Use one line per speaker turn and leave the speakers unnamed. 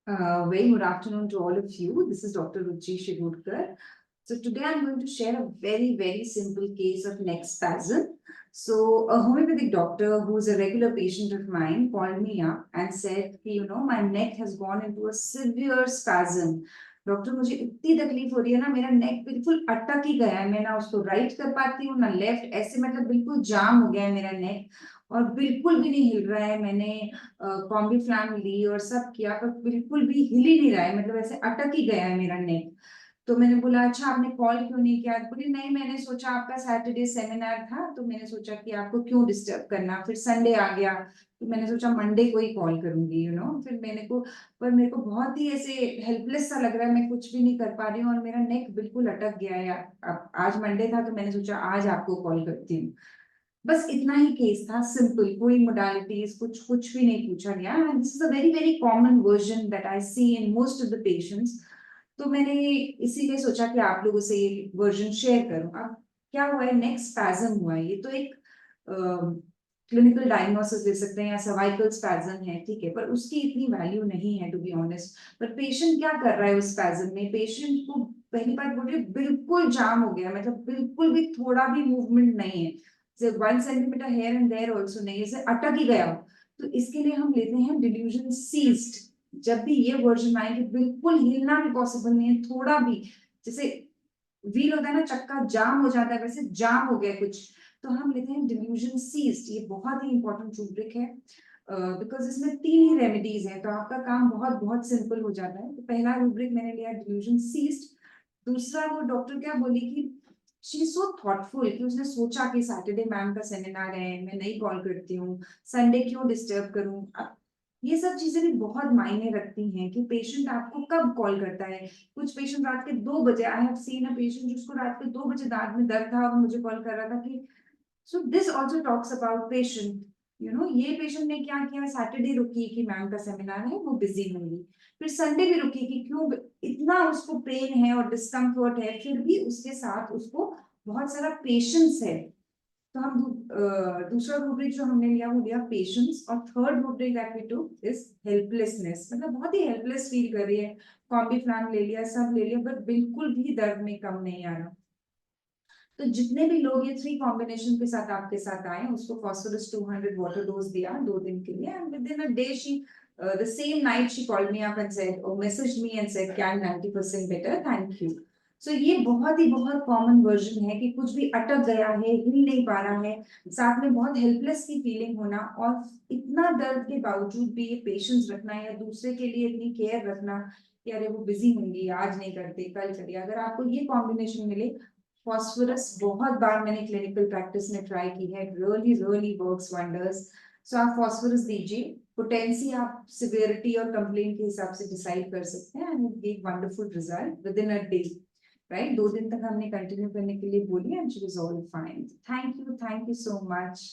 Very good afternoon to all of you. This is Dr. Ruchi Shigurkar. So today I'm going to share a very simple case of neck spasm. So a homeopathic doctor who is a regular patient of mine called me up and said, my neck has gone into a severe spasm. Doctor मुझे इतनी तकलीफ हो रही है ना, मेरा नेक बिल्कुल अटक ही गया है, मैं ना उसको राइट कर पाती हूँ ना लेफ्ट, ऐसे मतलब बिल्कुल जाम हो गया है मेरा नेक और बिल्कुल भी नहीं हिल रहा है। मैंने कॉम्बीफ्लैम ली और सब किया पर बिल्कुल भी हिल ही नहीं रहा है, मतलब ऐसे अटक ही गया है मेरा नेक। तो मैंने बोला अच्छा आपने कॉल क्यों नहीं किया? बोली नहीं, मैंने सोचा आपका सैटरडे सेमिनार था तो मैंने सोचा कि आपको क्यों डिस्टर्ब करना, फिर संडे आ गया तो मैंने सोचा मंडे को ही कॉल करूंगी। फिर मेरे को बहुत ही ऐसे हेल्पलेस सा लग रहा है, मैं कुछ भी नहीं कर पा रही हूँ और मेरा नेक बिल्कुल अटक गया है। अब आज मंडे था तो मैंने सोचा आज आपको कॉल करती हूँ। बस इतना ही केस था, सिंपल, कोई मोडालिटीज कुछ कुछ भी नहीं पूछा गया। And this is a very common version that I see in most of the patients. तो मैंने इसीलिए सोचा कि आप लोगों से ये वर्जन शेयर करूं। अब क्या हुआ है, नेक स्पैज्म हुआ है, ये तो एक क्लिनिकल डायग्नोसिस दे सकते हैं या सर्वाइकल स्पैज्म है, ठीक है, पर उसकी इतनी वैल्यू नहीं है टू बी ऑनेस्ट। पर पेशेंट क्या कर रहा है उस स्पैज्म में, पेशेंट को पहली बात बोल रही बिल्कुल जाम हो गया, मतलब बिल्कुल भी थोड़ा भी मूवमेंट नहीं है, सिर्फ 1 centimetre hair and there also नहीं, इसे अटक ही गया हो। तो इसके लिए हम लेते हैं डिल्यूजन सीज्ड। जब भी ये वर्जन आए कि बिल्कुल हिलना भी पॉसिबल नहीं है थोड़ा भी, जैसे व्हील होता है ना, चक्का जाम हो जाता है, वैसे जाम हो गया कुछ, तो हम लेते हैं डिल्यूजन सीज्ड। ये बहुत ही इंपॉर्टेंट रूब्रिक है बिकॉज इसमें 3 ही रेमेडीज हैं, तो आपका काम बहुत बहुत सिंपल हो जाता है। तो पहला रूब्रिक मैंने लिया डिल्यूजन सीज्ड। दूसरा, वो डॉक्टर क्या बोली कि शी इज सो थॉटफुल कि उसने सोचा कि सैटरडे मैम का सेमिनार है, मैं नहीं कॉल करती हूँ, संडे क्यों डिस्टर्ब करूँ। अब ये सब चीजें भी बहुत मायने रखती हैं कि पेशेंट आपको कब कॉल करता है। कुछ पेशेंट रात के 2 बजे, I have seen a patient जिसको रात के 2 बजे दांत में दर्द था और मुझे कॉल कर रहा था कि, so this also talks about patient. ये पेशेंट ने क्या किया, सैटरडे रुकी कि मैम का सेमिनार है वो बिजी होंगी, फिर संडे भी रुकी कि क्यों, इतना उसको पेन है और डिस्कम्फर्ट है, फिर भी उसके साथ उसको बहुत सारा पेशेंस है। तो हम दूसरा रूब्रिक जो हमने लिया वो लिया पेशेंस, और third rubric that we took is helplessness, मतलब बहुत ही हेल्पलेस फील कर रही है, कॉम्बीफ्लैम ले लिया, सब ले लिया, बट बिल्कुल भी दर्द में कम नहीं आ रहा। तो जितने भी लोग ये 3 कॉम्बिनेशन के साथ आपके साथ आए, उसको फास्फोरस 200 वाटर डोज दिया 2 दिन के लिए, and with in a day she, the same night she called me up and said, or messaged me and said, "Can 90% better, thank you." So ये बहुत कॉमन वर्जन है कि कुछ भी अटक गया है, हिल नहीं पा रहा है, साथ में बहुत हेल्पलेस की फीलिंग होना, और इतना दर्द के बावजूद भी ये पेशेंस रखना या दूसरे के लिए इतनी केयर रखना कि अरे वो बिजी होंगी, आज नहीं करते कल करिए। अगर आपको ये कॉम्बिनेशन मिले, फॉस्फोरस बहुत बार मैंने क्लिनिकल प्रैक्टिस में ट्राई की है, रियली वर्क्स वंडर्स। सो आप फॉस्फोरस दीजिए, पोटेंसी आप सिवियरिटी और कंप्लेंट के हिसाब से डिसाइड कर सकते हैं, and give wonderful result with in a day. Right, 2 दिन तक हमने कंटिन्यू करने के लिए बोली and she was all fine. Thank you so much.